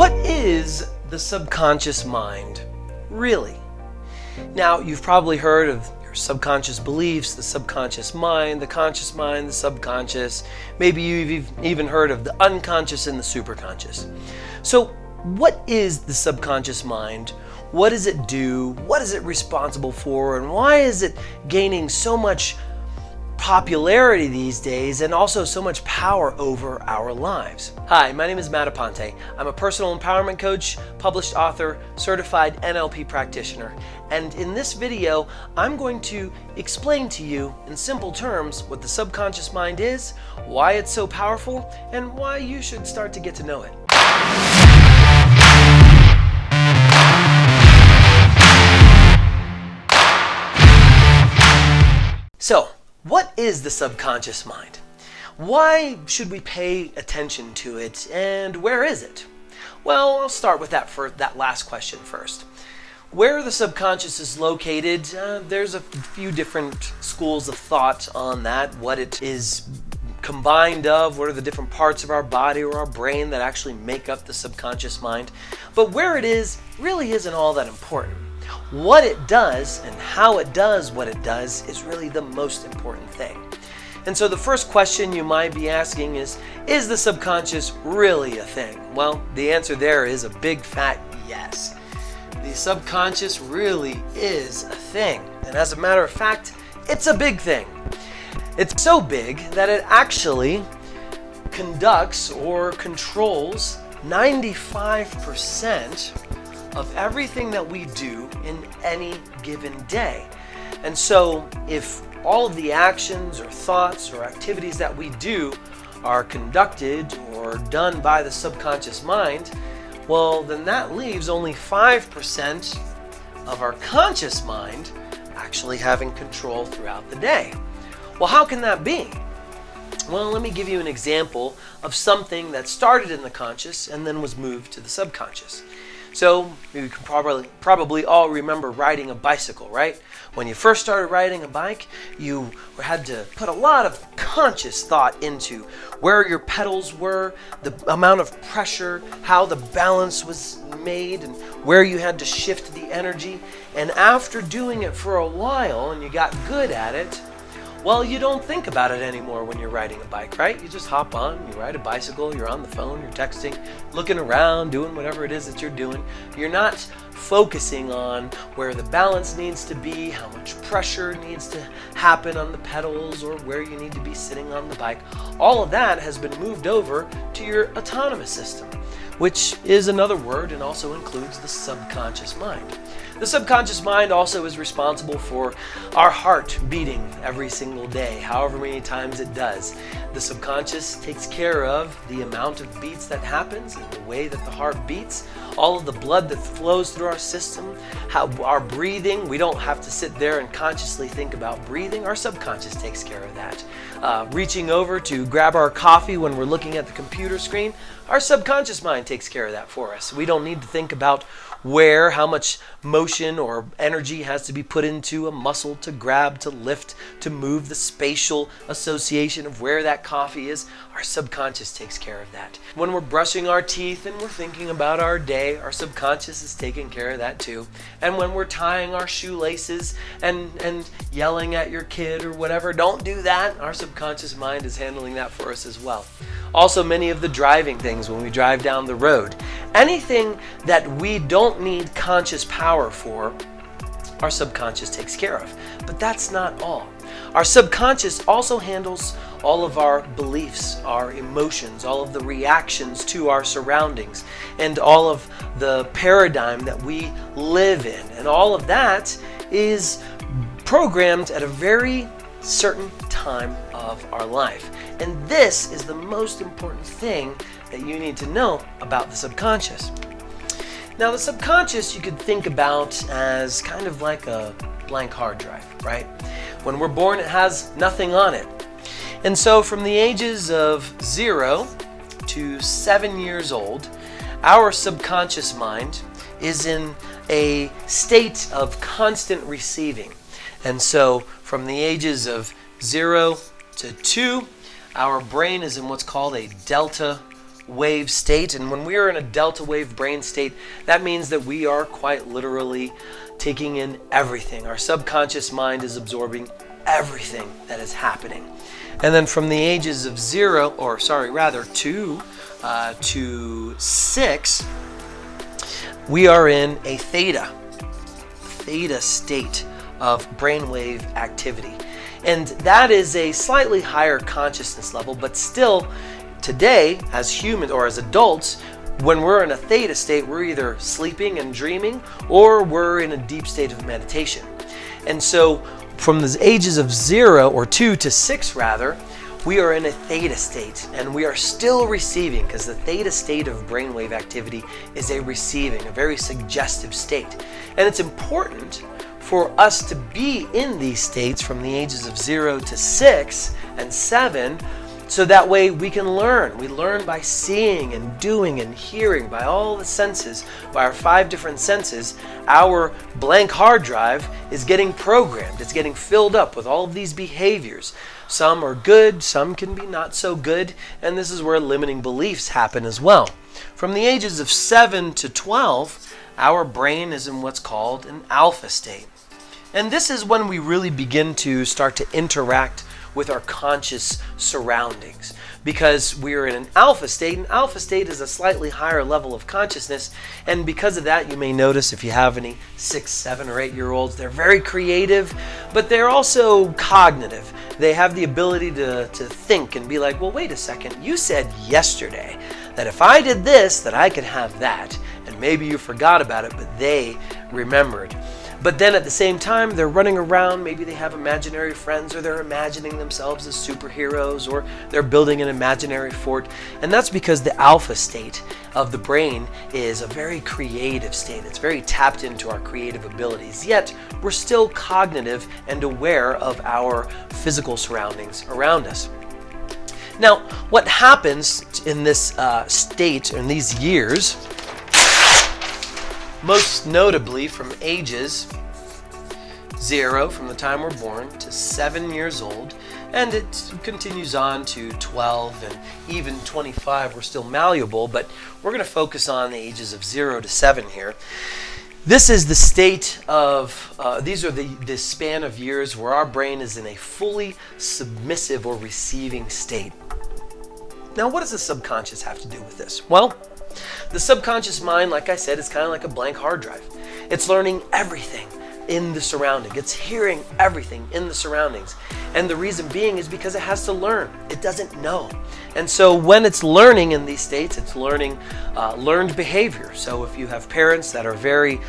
What is the subconscious mind, really? Now, you've probably heard of your subconscious beliefs, the subconscious mind, the subconscious. Maybe you've even heard of the unconscious and the superconscious. So, what is the subconscious mind? What does it do? What is it responsible for? And why is it gaining so much popularity these days and also so much power over our lives? Hi, my name is Aponte. I'm a personal empowerment coach, published author, certified NLP practitioner. And in this video, I'm going to explain to you in simple terms what the subconscious mind is, why it's so powerful, and why you should start to get to know it. So, what is the subconscious mind? Why should we pay attention to it, and where is it? Well, I'll start with that last question first. Where the subconscious is located, there's a few different schools of thought on that, what it is combined of, what are the different parts of our body or our brain that actually make up the subconscious mind. But where it is really isn't all that important. What it does and how it does what it does is really the most important thing. And so the first question you might be asking is the subconscious really a thing? Well, the answer there is a big fat yes. The subconscious really is a thing. And as a matter of fact, it's a big thing. It's so big that it actually conducts or controls 95% of everything that we do in any given day. And so if all of the actions or thoughts or activities that we do are conducted or done by the subconscious mind, well, then that leaves only 5% of our conscious mind actually having control throughout the day. Well, how can that be? Well, let me give you an example of something that started in the conscious and then was moved to the subconscious. So you can probably all remember riding a bicycle, right? When you first started riding a bike, you had to put a lot of conscious thought into where your pedals were, the amount of pressure, how the balance was made, and where you had to shift the energy. And after doing it for a while and you got good at it, well, you don't think about it anymore when you're riding a bike, right? You just hop on, you ride a bicycle, you're on the phone, you're texting, looking around, doing whatever it is that you're doing. You're not focusing on where the balance needs to be, how much pressure needs to happen on the pedals, or where you need to be sitting on the bike. All of that has been moved over to your autonomous system, which is another word and also includes the subconscious mind. The subconscious mind also is responsible for our heart beating every single day, however many times it does. The subconscious takes care of the amount of beats that happens and the way that the heart beats, all of the blood that flows through our system, how our breathing. We don't have to sit there and consciously think about breathing. Our subconscious takes care of that. Reaching over to grab our coffee when we're looking at the computer screen, our subconscious mind takes care of that for us. We don't need to think about how much motion or energy has to be put into a muscle to grab, to lift, to move, the spatial association of where that coffee is. Our subconscious takes care of that. When we're brushing our teeth and we're thinking about our day, our subconscious is taking care of that too. And when we're tying our shoelaces and yelling at your kid or whatever, don't do that. Our subconscious mind is handling that for us as well. Also, many of the driving things when we drive down the road. Anything that we don't need conscious power for, our subconscious takes care of. But that's not all. Our subconscious also handles all of our beliefs, our emotions, all of the reactions to our surroundings, and all of the paradigm that we live in. And all of that is programmed at a very certain time of our life. And this is the most important thing that you need to know about the subconscious. Now, the subconscious you could think about as kind of like a blank hard drive, right? When we're born, it has nothing on it. And so from the ages of 0 to 7 years old, our subconscious mind is in a state of constant receiving. And so from the ages of 0 to 2, our brain is in what's called a delta wave state. And when we are in a delta wave brain state, that means that we are quite literally taking in everything. Our subconscious mind is absorbing everything that is happening. And then from the ages of 2 to 6, we are in a theta state of brainwave activity. And that is a slightly higher consciousness level, but still today as humans or as adults, when we're in a theta state, we're either sleeping and dreaming or we're in a deep state of meditation. And so from the ages of 2 to 6 rather, we are in a theta state and we are still receiving, because the theta state of brainwave activity is a receiving, a very suggestive state. And it's important for us to be in these states from the ages of 0 to 6 and 7, so that way we can learn. We learn by seeing and doing and hearing, by all the senses, by our 5 different senses. Our blank hard drive is getting programmed. It's getting filled up with all of these behaviors. Some are good, some can be not so good, and this is where limiting beliefs happen as well. From the ages of 7 to 12, our brain is in what's called an alpha state. And this is when we really begin to start to interact with our conscious surroundings, because we're in an alpha state. An alpha state is a slightly higher level of consciousness, and because of that, you may notice if you have any 6, 7, or 8-year-olds, they're very creative, but they're also cognitive. They have the ability to think and be like, well, wait a second, you said yesterday that if I did this, that I could have that, and maybe you forgot about it, but they remembered. But then at the same time, they're running around, maybe they have imaginary friends, or they're imagining themselves as superheroes, or they're building an imaginary fort. And that's because the alpha state of the brain is a very creative state. It's very tapped into our creative abilities, yet we're still cognitive and aware of our physical surroundings around us. Now, what happens in this state, in these years, most notably from ages 0, from the time we're born, to 7 years old, and it continues on to 12 and even 25. We're still malleable, but we're going to focus on the ages of 0 to 7 here. This is the state of, these are the span of years where our brain is in a fully submissive or receiving state. Now, what does the subconscious have to do with this? Well, the subconscious mind, like I said, is kind of like a blank hard drive. It's learning everything in the surrounding. It's hearing everything in the surroundings. And the reason being is because it has to learn. It doesn't know. And so when it's learning in these states, it's learning learned behavior. So if you have parents that are very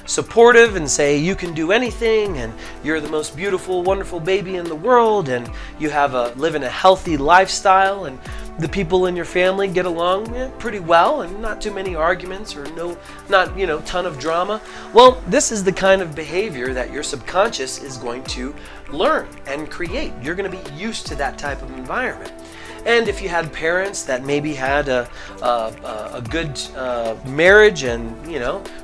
supportive and say you can do anything and you're the most beautiful, wonderful baby in the world, and you live in a healthy lifestyle, and the people in your family get along pretty well, and not too many arguments, or not ton of drama. Well, this is the kind of behavior that your subconscious is going to learn and create. You're going to be used to that type of environment. And if you had parents that maybe had a good marriage, and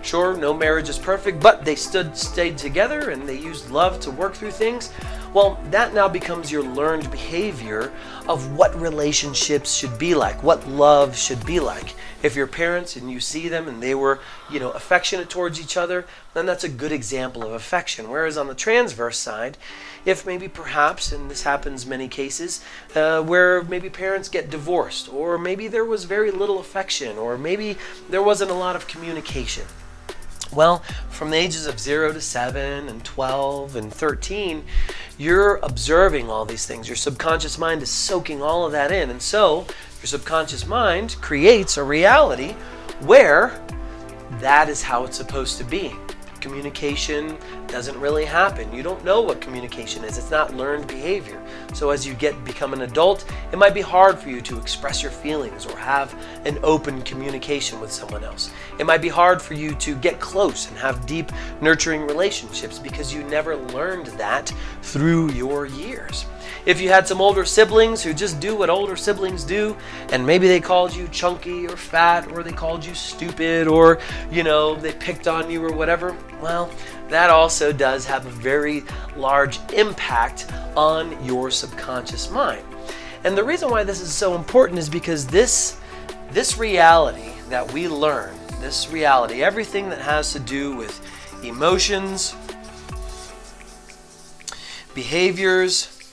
sure, no marriage is perfect, but they stayed together and they used love to work through things, well, that now becomes your learned behavior of what relationships should be like, what love should be like. If you're parents and you see them and they were, affectionate towards each other, then that's a good example of affection. Whereas on the transverse side, if maybe perhaps, and this happens many cases, where maybe parents get divorced, or maybe there was very little affection, or maybe there wasn't a lot of communication. Well, from the ages of 0 to 7 and 12 and 13, you're observing all these things. Your subconscious mind is soaking all of that in. And so your subconscious mind creates a reality where that is how it's supposed to be. Communication doesn't really happen. You don't know what communication is. It's not learned behavior. So as you become an adult, it might be hard for you to express your feelings or have an open communication with someone else. It might be hard for you to get close and have deep, nurturing relationships because you never learned that through your years. If you had some older siblings who just do what older siblings do, and maybe they called you chunky or fat, or they called you stupid, or, they picked on you or whatever, well, that also does have a very large impact on your subconscious mind. And the reason why this is so important is because this this reality that we learn, this reality, everything that has to do with emotions, behaviors,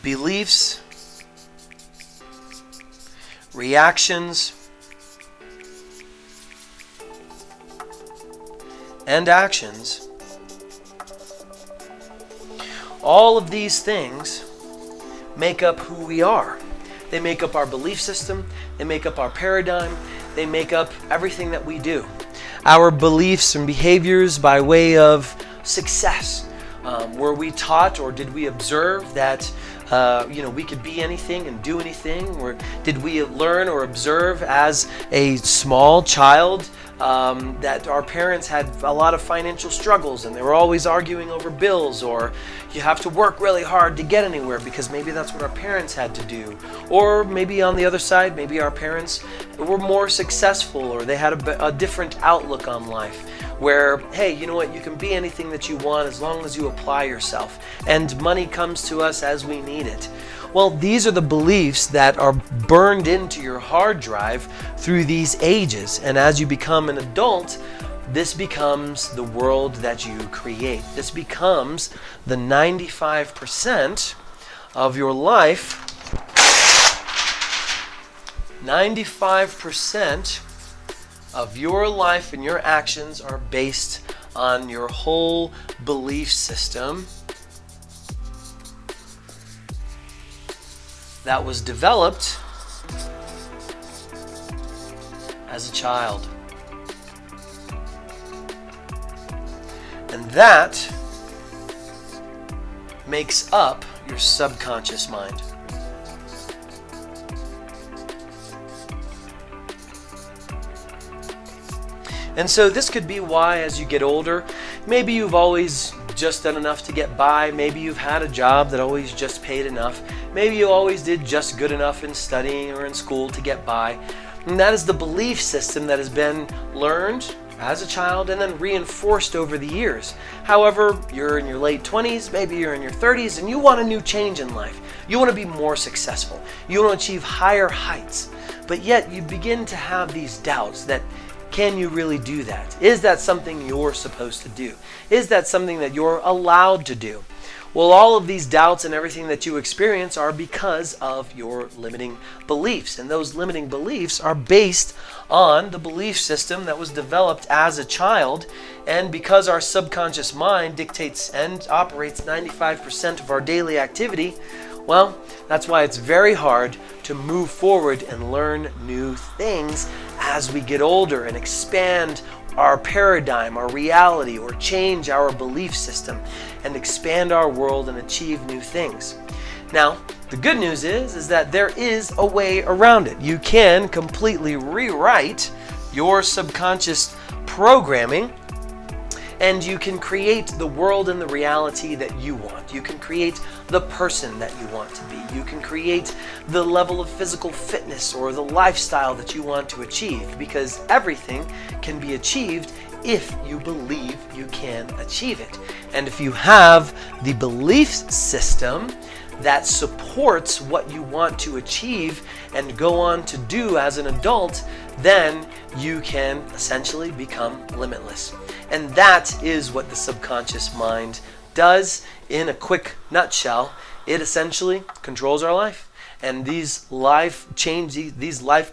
beliefs, reactions, and actions, all of these things make up who we are. They make up our belief system, they make up our paradigm, they make up everything that we do. Our beliefs and behaviors by way of success. Were we taught or did we observe that we could be anything and do anything? Or did we learn or observe as a small child that our parents had a lot of financial struggles and they were always arguing over bills, or you have to work really hard to get anywhere because maybe that's what our parents had to do? Or maybe on the other side, maybe our parents were more successful or they had a different outlook on life, where, hey, you know what, you can be anything that you want as long as you apply yourself, and money comes to us as we need it. Well, these are the beliefs that are burned into your hard drive through these ages, and as you become an adult, this becomes the world that you create. This becomes the 95% of your life. 95% of your life and your actions are based on your whole belief system that was developed as a child. And that makes up your subconscious mind. And so this could be why, as you get older, maybe you've always just done enough to get by. Maybe you've had a job that always just paid enough. Maybe you always did just good enough in studying or in school to get by. And that is the belief system that has been learned as a child and then reinforced over the years. However, you're in your late 20s, maybe you're in your 30s, and you want a new change in life. You want to be more successful. You want to achieve higher heights. But yet you begin to have these doubts that, can you really do that? Is that something you're supposed to do? Is that something that you're allowed to do? Well, all of these doubts and everything that you experience are because of your limiting beliefs. And those limiting beliefs are based on the belief system that was developed as a child. And because our subconscious mind dictates and operates 95% of our daily activity, well, that's why it's very hard to move forward and learn new things as we get older and expand our paradigm, our reality, or change our belief system and expand our world and achieve new things. Now, the good news is that there is a way around it. You can completely rewrite your subconscious programming, and you can create the world and the reality that you want. You can create the person that you want to be. You can create the level of physical fitness or the lifestyle that you want to achieve, because everything can be achieved if you believe you can achieve it. And if you have the belief system that supports what you want to achieve and go on to do as an adult, then you can essentially become limitless. And that is what the subconscious mind does in a quick nutshell. It essentially controls our life. And these life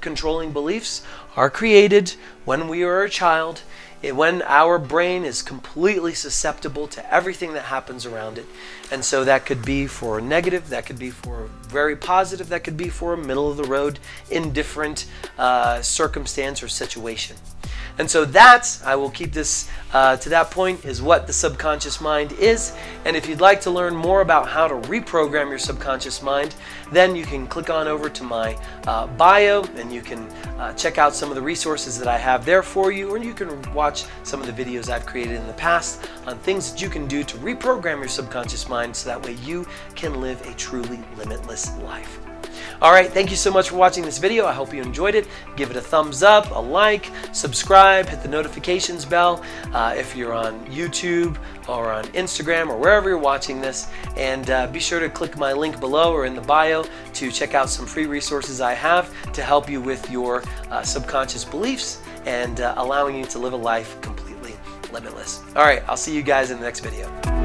controlling beliefs are created when we are a child, when our brain is completely susceptible to everything that happens around it. And so that could be for negative, that could be for very positive, that could be for a middle of the road, indifferent circumstance or situation. And so that, I will keep this to that point, is what the subconscious mind is. And if you'd like to learn more about how to reprogram your subconscious mind, then you can click on over to my bio and you can check out some of the resources that I have there for you, or you can watch some of the videos I've created in the past on things that you can do to reprogram your subconscious mind so that way you can live a truly limitless life. All right, thank you so much for watching this video. I hope you enjoyed it. Give it a thumbs up, a like, subscribe, hit the notifications bell if you're on YouTube or on Instagram or wherever you're watching this. And be sure to click my link below or in the bio to check out some free resources I have to help you with your subconscious beliefs and allowing you to live a life completely limitless. All right, I'll see you guys in the next video.